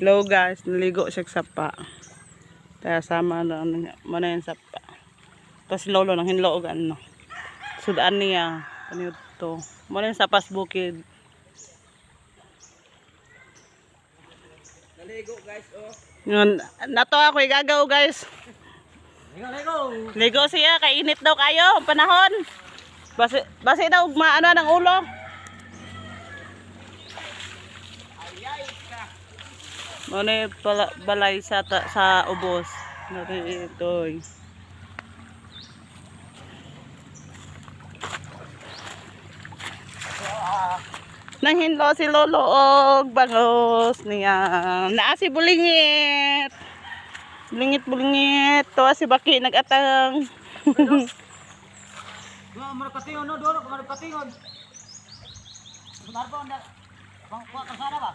Hello guys, naligo siya sa sapa. Kaya sama na muna yung sapa. Tapos lolo nang hinloog ano. Sudan niya. Ano to? Muna yung sapas bukid. Naligo guys oh. Yun, nato ako igagaw guys. Ligo. Ligo siya, kainit daw kayo ang panahon. Basi daw maano ng ulo. Muna yung balay sa ubos. Ito. Nanghinlo si lolo og bangos niya. Naa si bulingit. Bulingit. Tuwa si Baki nag-atang. Nga marakatingon no, dolo marakatingon. Benar ba anda? Bang kuha kasara ba?